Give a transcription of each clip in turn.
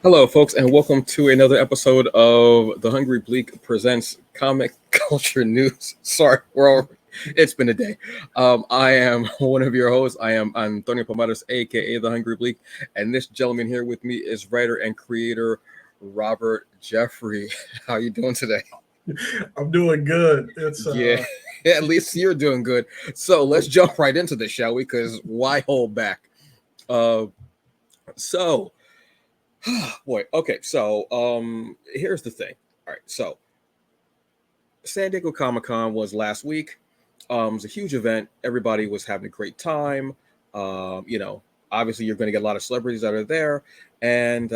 Hello, folks, and welcome to another episode of The Hungry Bleak Presents Comic Culture News. Sorry, it's been a day. I am one of your hosts. I am Antonio Pomares, aka The Hungry Bleak, and this gentleman here with me is writer and creator Robert Jeffrey. How you doing today? I'm doing good. It's Yeah, at least you're doing good. So let's jump right into this, shall we? Because why hold back? Uh, so. Boy, okay, so here's the thing. All right, so San Diego Comic-Con was last week. It was a huge event. Everybody was having a great time. Obviously you're going to get a lot of celebrities that are there, and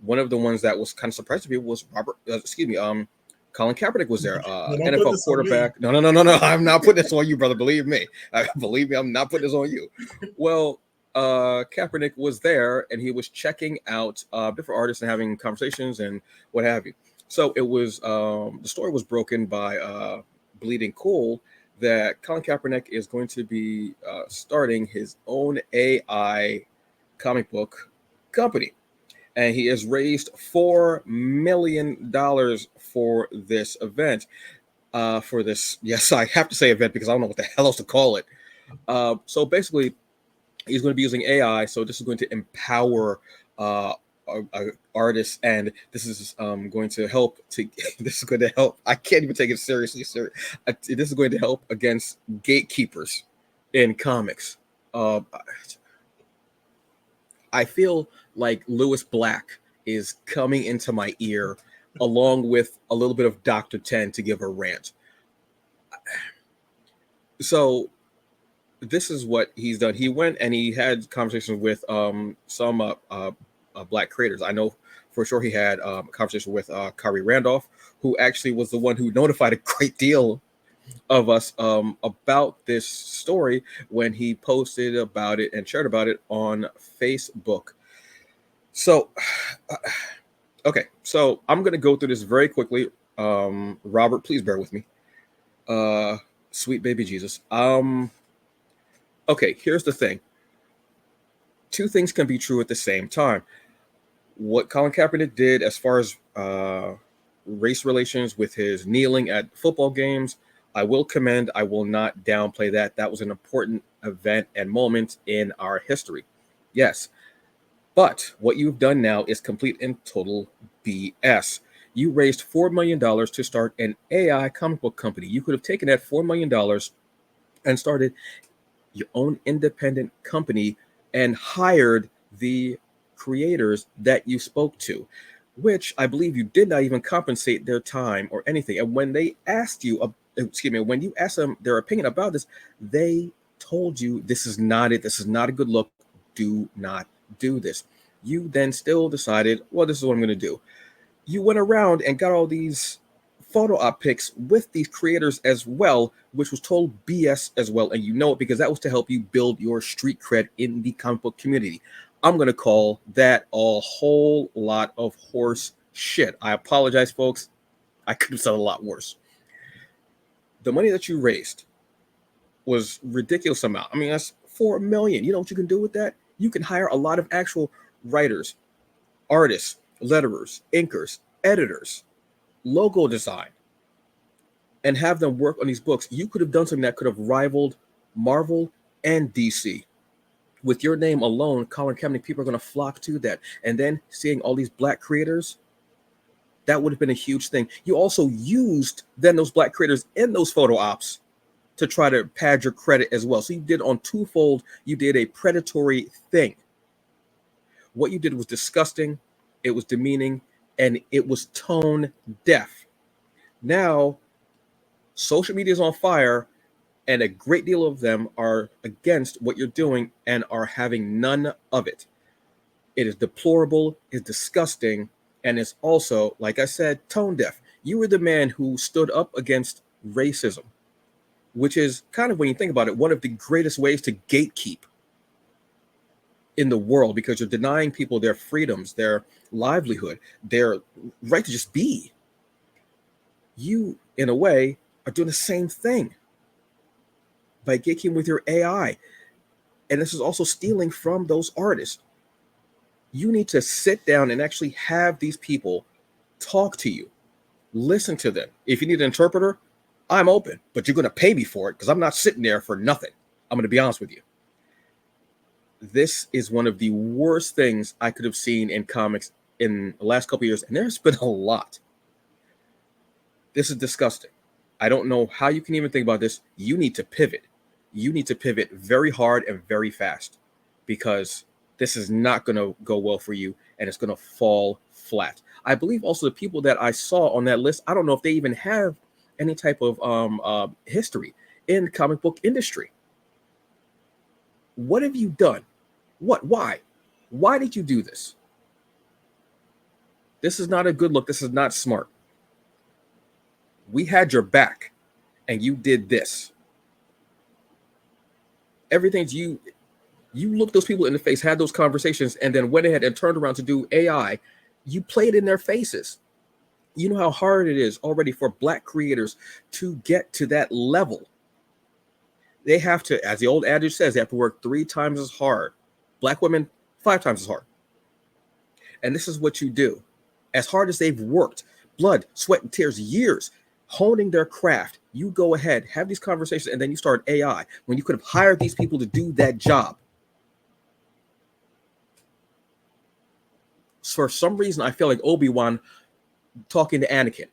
one of the ones that was kind of surprising people was Colin Kaepernick was there. don't put NFL this on me. quarterback. No. I'm not putting this on you, brother. Believe me. Believe me, I'm not putting this on you. Well, Kaepernick was there, and he was checking out different artists and having conversations and what have you. So it was the story was broken by Bleeding Cool that Colin Kaepernick is going to be starting his own AI comic book company, and he has raised $4 million for this event. For this, yes, I have to say event because I don't know what the hell else to call it. So basically, he's going to be using AI. So this is going to empower artists, and this is going to help to. This is going to help. I can't even take it seriously. This is going to help against gatekeepers in comics. Uh, I feel like Lewis Black is coming into my ear, along with a little bit of Dr. Ten to give a rant. So this is what he's done. He went and he had conversations with some black creators. I know for sure he had a conversation with Kyrie Randolph, who actually was the one who notified a great deal of us about this story when he posted about it and shared about it on Facebook. So, okay, so I'm going to go through this very quickly. Robert, please bear with me. Sweet baby Jesus. Okay, here's the thing. Two things can be true at the same time. What Colin Kaepernick did as far as race relations with his kneeling at football games, I will commend. I will not downplay that. That was an important event and moment in our history. Yes. But what you've done now is complete and total BS. You raised $4 million to start an AI comic book company. You could have taken that $4 million and started your own independent company and hired the creators that you spoke to, which I believe you did not even compensate their time or anything. And when they asked you, when you asked them their opinion about this, they told you this is not it. This is not a good look. Do not do this. You then still decided, well, this is what I'm going to do. You went around and got all these photo op pics with these creators as well, which was total BS as well. And you know it because that was to help you build your street cred in the comic book community. I'm going to call that a whole lot of horse shit. I apologize, folks. I could have said a lot worse. The money that you raised was ridiculous amount. I mean, that's $4 million. You know what you can do with that? You can hire a lot of actual writers, artists, letterers, inkers, editors, logo design, and have them work on these books. You could have done something that could have rivaled Marvel and DC. With your name alone, Colin Kaepernick, people are going to flock to that. And then seeing all these black creators, that would have been a huge thing. You also used then those black creators in those photo ops to try to pad your credit as well. So you did on twofold, you did a predatory thing. What you did was disgusting, it was demeaning, and it was tone deaf. Now, social media is on fire, and a great deal of them are against what you're doing and are having none of it. It is deplorable, it's disgusting, and it's also, like I said, tone deaf. You were the man who stood up against racism, which is kind of, when you think about it, one of the greatest ways to gatekeep in the world, because you're denying people their freedoms, their livelihood, their right to just be. You, in a way, are doing the same thing by gatekeeping with your AI. And this is also stealing from those artists. You need to sit down and actually have these people talk to you, listen to them. If you need an interpreter, I'm open, but you're going to pay me for it because I'm not sitting there for nothing. I'm going to be honest with you. This is one of the worst things I could have seen in comics in the last couple of years, and there's been a lot. This is disgusting. I don't know how you can even think about this. You need to pivot. You need to pivot very hard and very fast, because this is not going to go well for you, and it's going to fall flat. I believe also the people that I saw on that list, I don't know if they even have any type of history in the comic book industry. What have you done? What? Why? Why did you do this? This is not a good look. This is not smart. We had your back, and you did this. Everything's you looked those people in the face, had those conversations, and then went ahead and turned around to do AI. You played in their faces. You know how hard it is already for Black creators to get to that level. They have to, as the old adage says, they have to work 3 times as hard. Black women, 5 times as hard. And this is what you do. As hard as they've worked, blood, sweat, and tears, years, honing their craft, you go ahead, have these conversations, and then you start AI when you could have hired these people to do that job. For some reason, I feel like Obi-Wan talking to Anakin.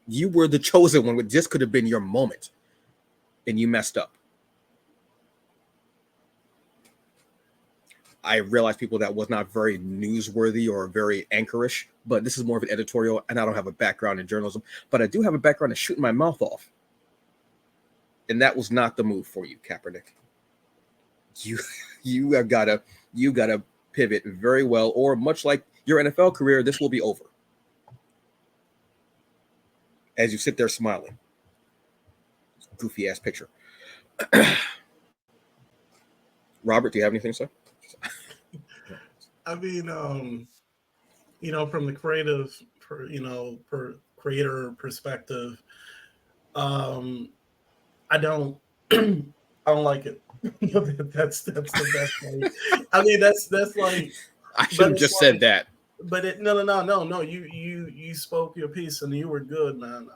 You were the chosen one. This could have been your moment, and you messed up. I realize people that was not very newsworthy or very anchorish, but this is more of an editorial, and I don't have a background in journalism, but I do have a background in shooting my mouth off. And that was not the move for you, Kaepernick. You have gotta pivot very well, or much like your NFL career, this will be over. As you sit there smiling. Goofy ass picture. Robert, do you have anything to say? I mean, from the creator perspective, I don't, I don't like it. That's the best way. I mean, that's like. I should have just said that. But no. You spoke your piece and you were good, man.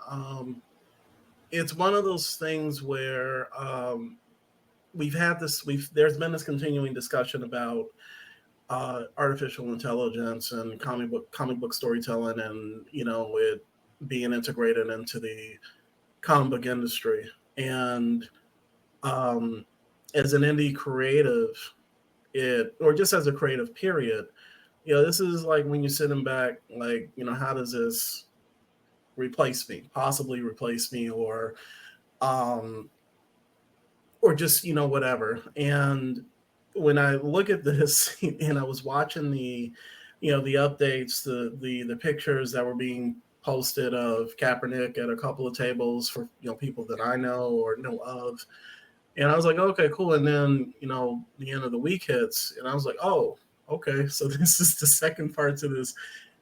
It's one of those things where there's been this continuing discussion about artificial intelligence and comic book storytelling, and it being integrated into the comic book industry. And as an indie creative, or just as a creative period, this is like when you're sitting back, like, how does this possibly replace me, or just, whatever. And when I look at this and I was watching the updates, the pictures that were being posted of Kaepernick at a couple of tables for, people that I know or know of. And I was like, okay, cool. And then, the end of the week hits and I was like, oh, okay. So this is the second part to this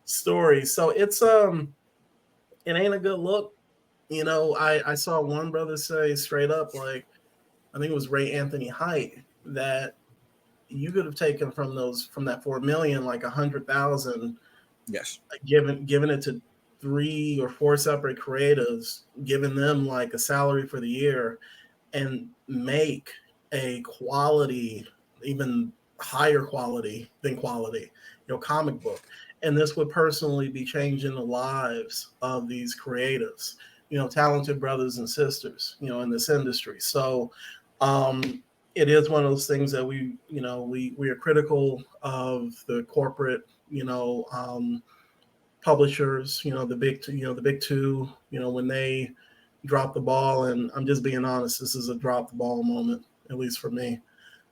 story. So it's, it ain't a good look. I saw one brother say straight up, like, I think it was Ray Anthony Height, that you could have taken from that 4 million, like 100,000. Yes. Given it to 3 or 4 separate creatives, giving them like a salary for the year, and make a quality, even higher quality than quality, comic book. And this would personally be changing the lives of these creatives, talented brothers and sisters, in this industry. So it is one of those things that we are critical of the corporate, publishers, the big two, when they drop the ball. And I'm just being honest, this is a drop the ball moment, at least for me.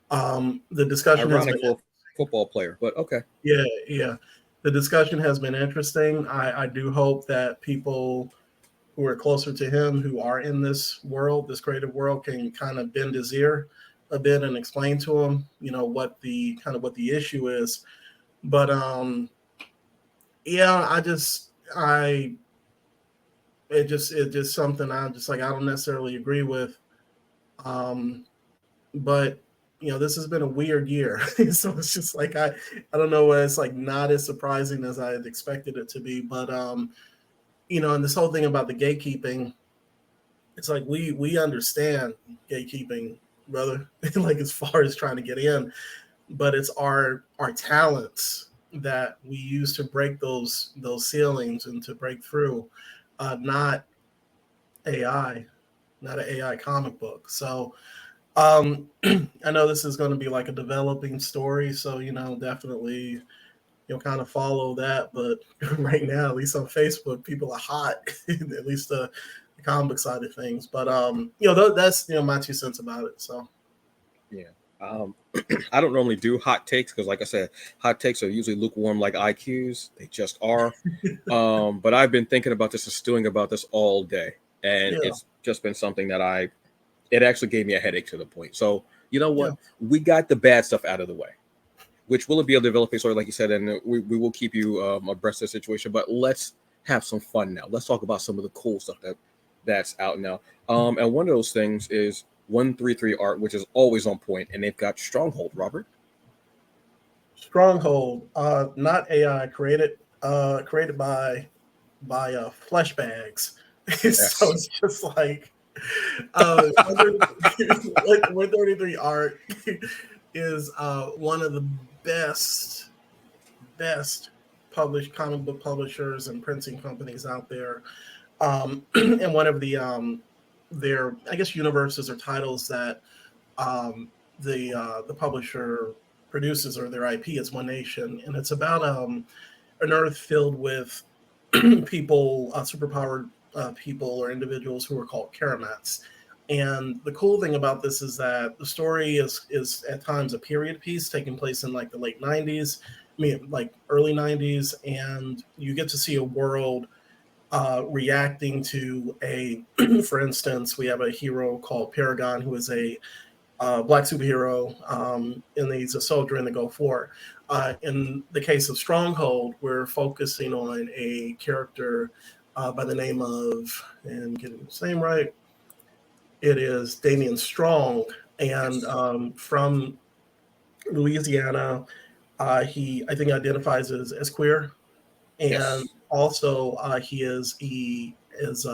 The discussion ironic for a football player, but okay. Yeah. The discussion has been interesting. I do hope that people who are closer to him, who are in this world, this creative world, can kind of bend his ear a bit and explain to him, what the issue is. But yeah, it's just something I don't necessarily agree with. But this has been a weird year. So it's just like I don't know, it's like not as surprising as I had expected it to be. But and this whole thing about the gatekeeping, it's like we understand gatekeeping, brother, like as far as trying to get in, but it's our talents that we use to break those ceilings and to break through, not AI, not an AI comic book. So I know this is going to be like a developing story, so definitely kind of follow that. But right now, at least on Facebook, people are hot, at least the comic side of things. But that's my 2 cents about it. So Yeah. I don't normally do hot takes because, like I said, hot takes are usually lukewarm like IQs. They just are. But I've been thinking about this and stewing about this all day, and yeah, it's just been something that it actually gave me a headache to the point. So you know yeah, what? We got the bad stuff out of the way, which will be a developing story, like you said, and we will keep you abreast of the situation. But let's have some fun now. Let's talk about some of the cool stuff that's out now. And one of those things is 133 Art, which is always on point, and they've got Stronghold, Robert. Stronghold, not AI, created by flesh bags. So Yes. it's just like 133 art is one of the best published comic book publishers and printing companies out there, and one of their, I guess, universes or titles that the publisher produces, or their IP, is One Nation, and it's about an Earth filled with people, superpowered people or individuals who are called Karamats. And the cool thing about this is that the story is at times a period piece taking place in like the late 90s, I mean like early 90s, and you get to see a world reacting to for instance, we have a hero called Paragon who is a black superhero, and he's a soldier in the Gulf War. In the case of Stronghold, we're focusing on a character by the name of, and getting his name right, it is Damian Strong, and Yes. from Louisiana. He, I think, identifies as queer, and Yes. also he is I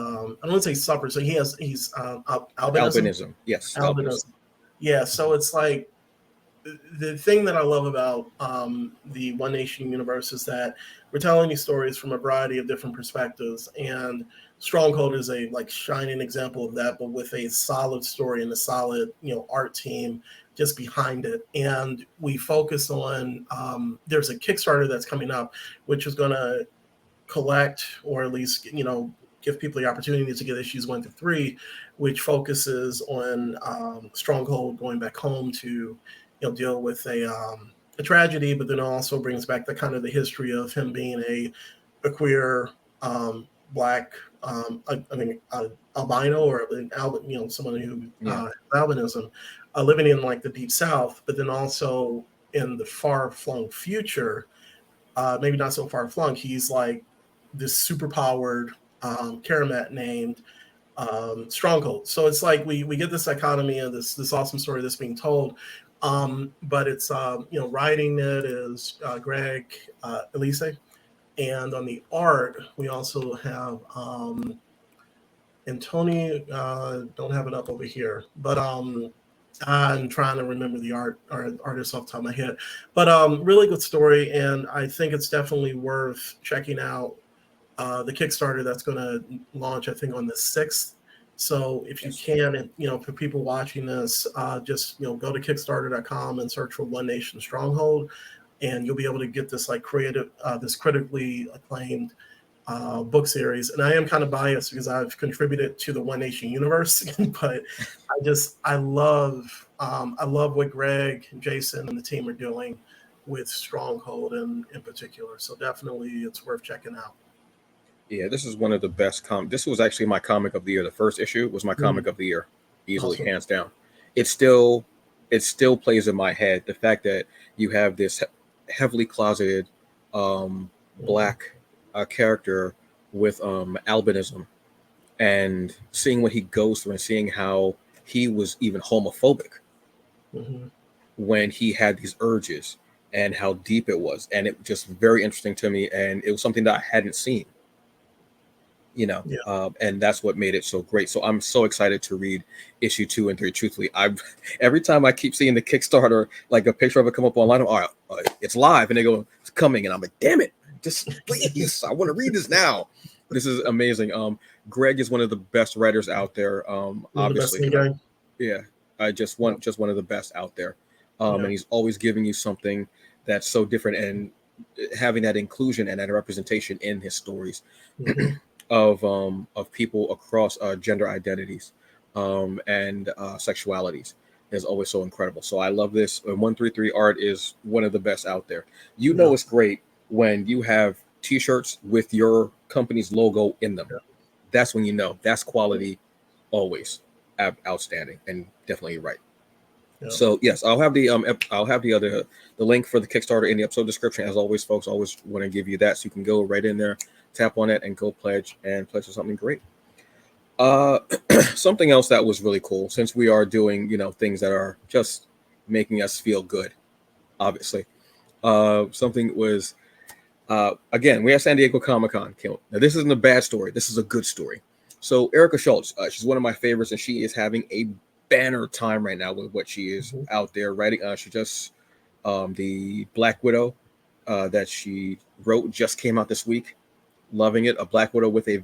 don't want to say suffers, so he's albinism. Albinism. Yes. Albinism. Albinism. Yeah, so it's like the thing that I love about the One Nation universe is that we're telling these stories from a variety of different perspectives, and Stronghold is a like shining example of that, but with a solid story and a solid art team just behind it. And we focus on there's a Kickstarter that's coming up, which is going to collect, or at least give people the opportunity to get issues 1 through 3, which focuses on Stronghold going back home to deal with a tragedy, but then also brings back the kind of the history of him being a queer black, I mean albino, or an someone who Yeah. albinism, living in like the deep south, but then also in the far flung future, maybe not so far flung, he's like this super powered Karamat named Stronghold. So it's like we get this dichotomy of this awesome story that's being told, but it's writing it is Greg Elise, and on the art we also have and Tony, don't have it up over here, but I'm trying to remember the artist off the top of my head. But really good story, and I think it's definitely worth checking out the Kickstarter that's going to launch, I think, on the 6th. So if you Yes. can, and for people watching this, just go to Kickstarter.com and search for One Nation Stronghold, and you'll be able to get this like creative, this critically acclaimed book series. And I am kind of biased because I've contributed to the One Nation universe, but I love what Greg, Jason, and the team are doing with Stronghold in particular. So definitely, it's worth checking out. Yeah, this is one of the best This was actually my comic of the year. The first issue was my Mm, comic of the year, easily, awesome. hands down. It still, it still plays in my head. The fact that you have this heavily closeted Mhm. black character with albinism, and seeing what he goes through, and seeing how he was even homophobic. Mhm. when he had these urges and how deep it was, and it was just very interesting to me, and it was something that I hadn't seen, and that's what made it so great. So I'm so excited to read issue 2 and 3. Truthfully, I every time I keep seeing the Kickstarter, like a picture of it come up online, it's live, and they go, it's coming, and I'm like, damn it, just please, I want to read this now. This is amazing. Greg is one of the best writers out there. Obviously, yeah, just one of the best out there. And he's always giving you something that's so different, and having that inclusion and that representation in his stories. Of people across gender identities and sexualities is always so incredible. So I love this. 133 Art is one of the best out there. It's great when you have T-shirts with your company's logo in them. That's when that's quality, always outstanding, and definitely right. So yes, I'll have the link for the Kickstarter in the episode description. As always, folks, always want to give you that, so you can go right in there, tap on it, and go pledge for something great. Something else that was really cool, since we are doing things that are just making us feel good, obviously. Something was again, we have San Diego Comic-Con. Now this isn't a bad story. This is a good story. So Erica Schultz, she's one of my favorites, and she is having a banner time right now with what she is out there writing. She just the Black Widow that she wrote just came out this week. Loving it. A Black Widow with a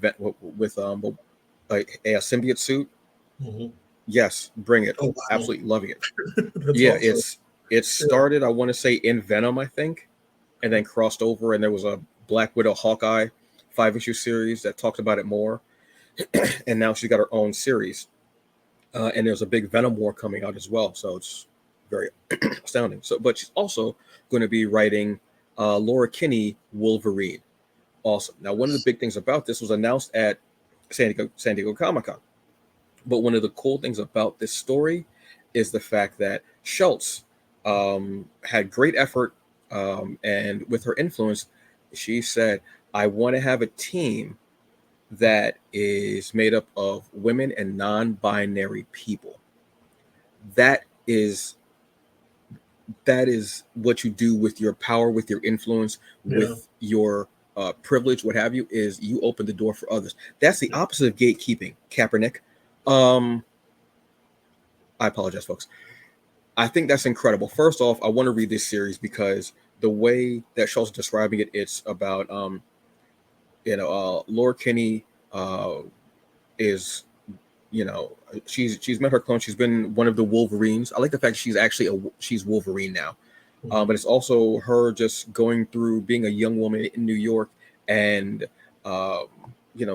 symbiote suit. Yes, bring it. Oh, wow. Absolutely loving it. Yeah, awesome. It started, I want to say, in Venom, I think, and then crossed over, and there was a Black Widow Hawkeye 5-issue series that talked about it more. And now she's got her own series. And there's a big Venom war coming out as well. So it's very astounding. But she's also going to be writing Laura Kinney Wolverine. Awesome. Now, one of the big things about this was announced at San Diego Comic-Con. But one of the cool things about this story is the fact that Schultz had great effort, and with her influence, she said, I want to have a team that is made up of women and non-binary people. That is what you do with your power, with your influence, with your privilege, what have you, is you open the door for others. That's the opposite of gatekeeping, Kaepernick. I apologize, folks. I think that's incredible. First off, I want to read this series because the way that Schultz is describing it, it's about Laura Kinney is, she's met her clone. She's been one of the Wolverines. I like the fact that she's Wolverine now. But it's also her just going through being a young woman in New York and,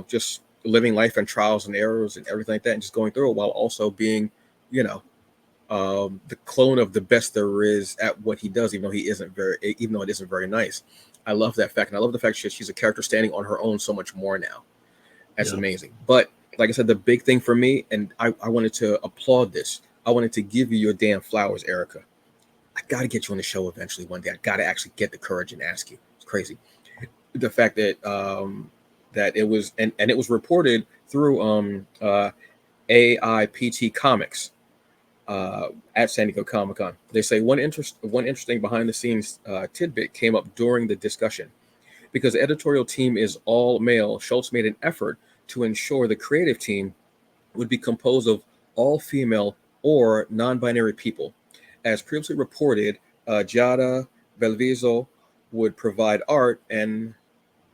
just living life and trials and errors and everything like that, and just going through it while also being, the clone of the best there is at what he does, even though it isn't very nice. I love that fact. And I love the fact that she's a character standing on her own so much more now. That's amazing. But like I said, the big thing for me, and I wanted to applaud this. I wanted to give you your damn flowers, Erica. I got to get you on the show eventually one day. I got to actually get the courage and ask you. It's crazy. The fact that that it was, and it was reported through AIPT Comics at San Diego Comic-Con. They say one interesting behind the scenes tidbit came up during the discussion. Because the editorial team is all male, Schultz made an effort to ensure the creative team would be composed of all female or non-binary people. As previously reported, Giada Belviso would provide art, and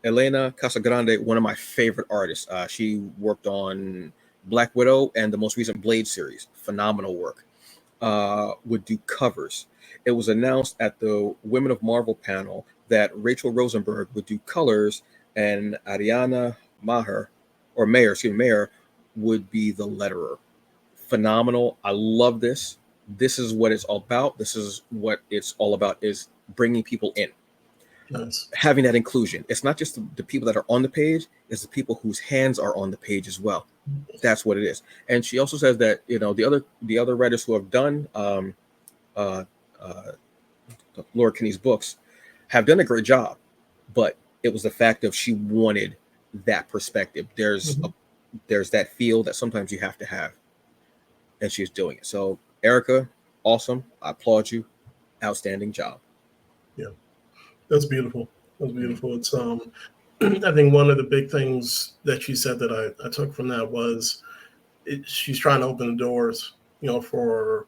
Elena Casagrande, one of my favorite artists. She worked on Black Widow and the most recent Blade series. Phenomenal work. Would do covers. It was announced at the Women of Marvel panel that Rachel Rosenberg would do colors, and Ariana Maher would be the letterer. Phenomenal. I love this. This is what it's all about. This is what it's all about, is bringing people in. Nice. Having that inclusion. It's not just the people that are on the page, it's the people whose hands are on the page as well. That's what it is. And she also says that, the other writers who have done Laura Kinney's books have done a great job, but it was the fact of she wanted that perspective. There's that feel that sometimes you have to have, and she's doing it. So Erica, awesome. I applaud you. outstanding job. Yeah, that's beautiful. That's Mm-hmm. beautiful. It's I think one of the big things that she said that I took from that was she's trying to open the doors, for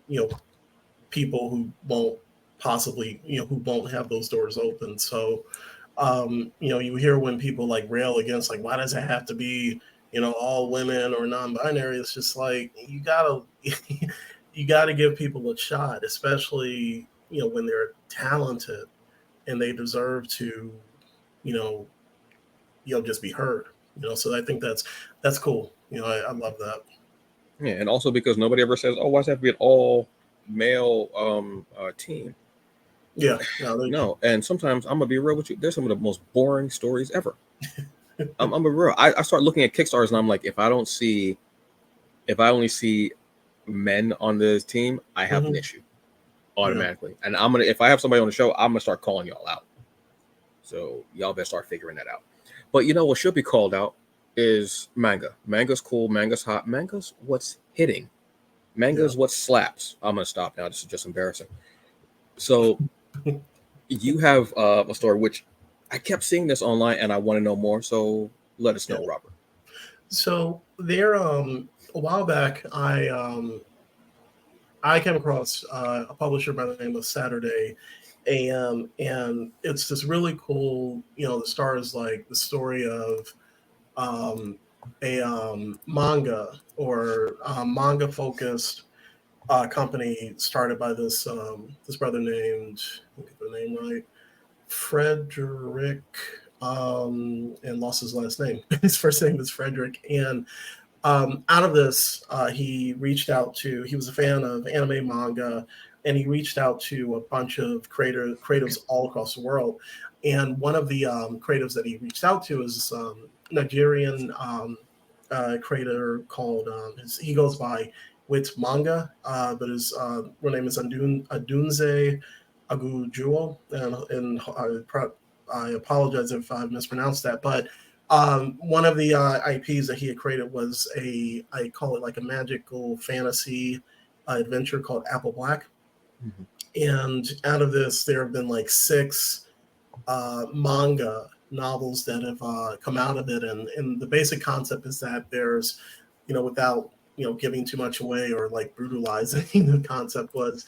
you know people who won't possibly, who won't have those doors open. So, you hear when people like rail against, like, why does it have to be, all women or non-binary? It's just like, you gotta, you gotta give people a shot, especially, when they're talented and they deserve to, you know, just be heard. So I think that's cool. I love that. Yeah, and also because nobody ever says, "Oh, why does it have to be an all male team?" Yeah, no, No, and sometimes I'm gonna be real with you. There's some of the most boring stories ever. I'm gonna be real. I start looking at Kickstarters and I'm like, if I only see men on this team, I have an mhm, issue yeah, automatically. And if I have somebody on the show, I'm gonna start calling y'all out. So y'all better start figuring that out. But you know what should be called out is manga. Manga's cool. Manga's hot. Manga's what's hitting. yeah. Manga's what slaps. I'm gonna stop now. This is just embarrassing. So you have a story which I kept seeing this online, and I want to know more. So let us Yeah. know, Robert. So there, a while back, I came across a publisher by the name of Saturday AM, and it's this really cool. The stars like the story of um, a manga or manga focused company started by this brother named, let me get the name right, Frederick, and lost his last name. His first name is Frederick, and out of this, he was a fan of anime manga, and he reached out to a bunch of creatives all across the world. And one of the creatives that he reached out to is Nigerian creator called, he goes by Wit Manga, but his real name is Adunze Agujuo, and I apologize if I mispronounced that, but one of the IPs that he had created was I call it like a magical fantasy adventure called Apple Black. Mhm. And out of this, there have been like six manga novels that have come out of it. And the basic concept is that there's, without, giving too much away or like brutalizing, the concept was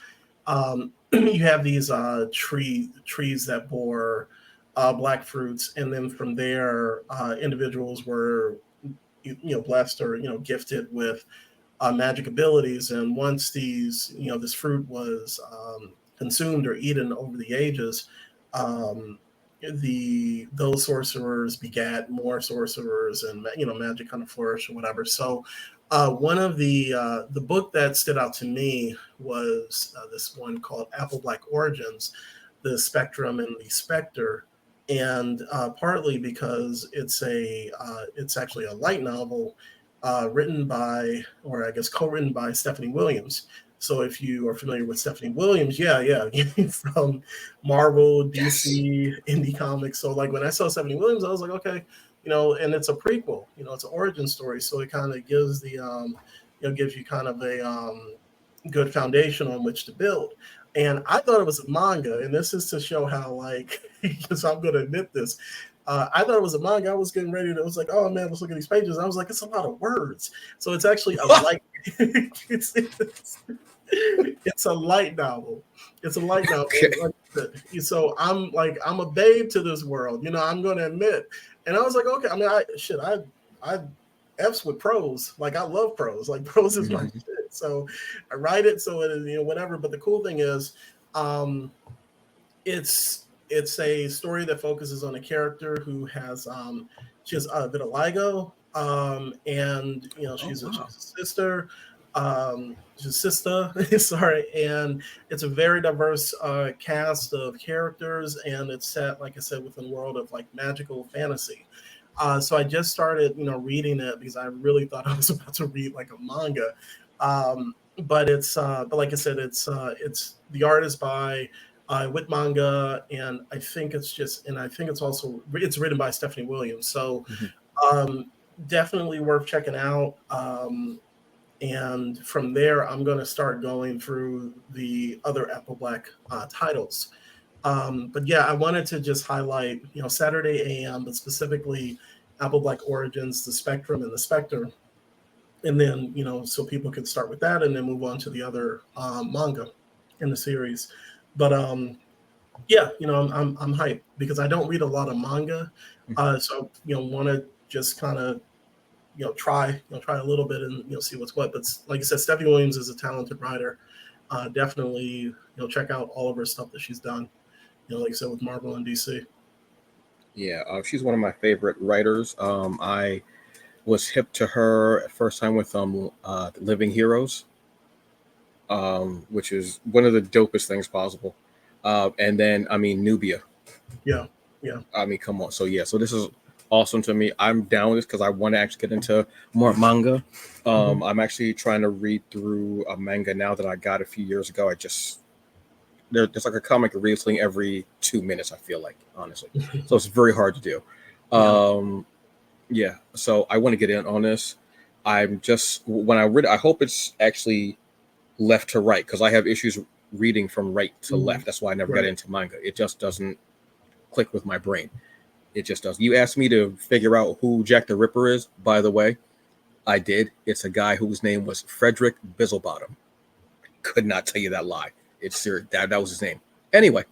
you have these trees that bore black fruits, and then from there, individuals were blessed or gifted with magic abilities. And once this fruit was consumed or eaten over the ages, um, the those sorcerers begat more sorcerers, and magic kind of flourished or whatever. So one of the book that stood out to me was this one called Apple Black Origins, the Spectrum and the Spectre. And partly because it's actually a light novel written by, or I guess co-written by, Stephanie Williams. So if you are familiar with Stephanie Williams, yeah, from Marvel, Yes. DC, indie comics. So like when I saw Stephanie Williams, I was like, okay, and it's a prequel, it's an origin story. So it kind of gives gives you kind of a good foundation on which to build. And I thought it was a manga, and this is to show how, like, because I'm going to admit this, I thought it was a manga. I was getting ready to, I was like, oh man, let's look at these pages. I was like, it's a lot of words. So it's actually a light, it's a light novel. It's a light novel. Okay. So I'm a babe to this world. I'm going to admit. And I was like, okay. I mean, I F's with prose. Like I love prose. Like prose is my Mhm. shit. So I write it so it is whatever. But the cool thing is, um, it's a story that focuses on a character who has she has vitiligo, and Oh wow. she's a sister, she's a sister, sorry, and it's a very diverse cast of characters, and it's set, like I said, within the world of like magical fantasy. So I just started, reading it because I really thought I was about to read like a manga. But like I said, it's the art is by with Manga, and I think it's also it's written by Stephanie Williams. So Mhm. um, definitely worth checking out. And from there, I'm going to start going through the other Apple Black titles. But yeah, I wanted to just highlight, Saturday AM, but specifically Apple Black Origins, the Spectrum, and the Spectre. And then, so people can start with that and then move on to the other manga in the series. But yeah, I'm hyped because I don't read a lot of manga. So, want to just kind of, try a little bit and, see what's what. But like I said, Stephanie Williams is a talented writer. Definitely, check out all of her stuff that she's done, like I said, with Marvel and DC. Yeah, she's one of my favorite writers. I was hip to her first time with Living Heroes, which is one of the dopest things possible. And then, Nubia. Yeah. Come on. So this is awesome to me. I'm down with this because I want to actually get into more manga. I'm actually trying to read through a manga now that I got a few years ago. There's like a comic releasing every 2 minutes, I feel like, honestly. So it's very hard to do. Yeah. So I want to get in on this. When I read it, I hope it's actually left to right, because I have issues reading from right to left. That's why I never got into manga. It just doesn't click with my brain. It just does. You asked me to figure out who Jack the Ripper is. By the way, I did. It's a guy whose name was Frederick Bizzlebottom. Could not tell you that lie. It's serious. That was his name. Anyway,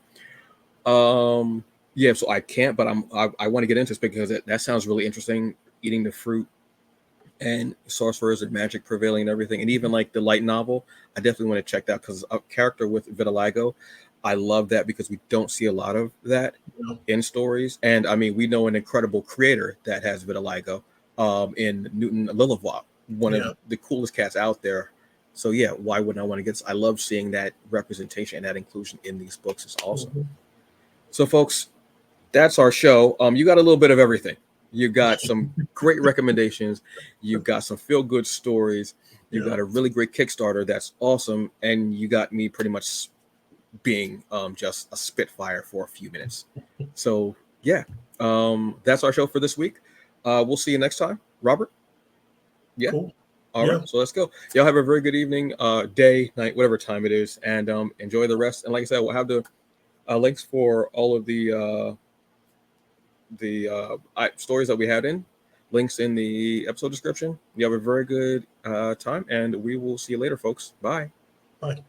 yeah. So I can't, but I want to get into this because that sounds really interesting. Eating the fruit and sorcerers and magic prevailing and everything, and even like the light novel. I definitely want to check that because a character with vitiligo, I love that because we don't see a lot of that in stories. And we know an incredible creator that has vitiligo, in Newton Lillivop, one of the coolest cats out there. So yeah, why wouldn't I want to get this? I love seeing that representation and that inclusion in these books. Is awesome. So folks, that's our show. You got a little bit of everything. You got some great recommendations. You've got some feel-good stories. You got a really great Kickstarter that's awesome, and you got me pretty much being just a spitfire for a few minutes. So yeah, that's our show for this week. We'll see you next time, Robert. Yeah. Cool. All right, so let's go. Y'all have a very good evening, day, night, whatever time it is, and enjoy the rest. And like I said, we'll have the links for all of the stories that we had links in the episode description. You have a very good time, and we will see you later, folks. Bye. Bye.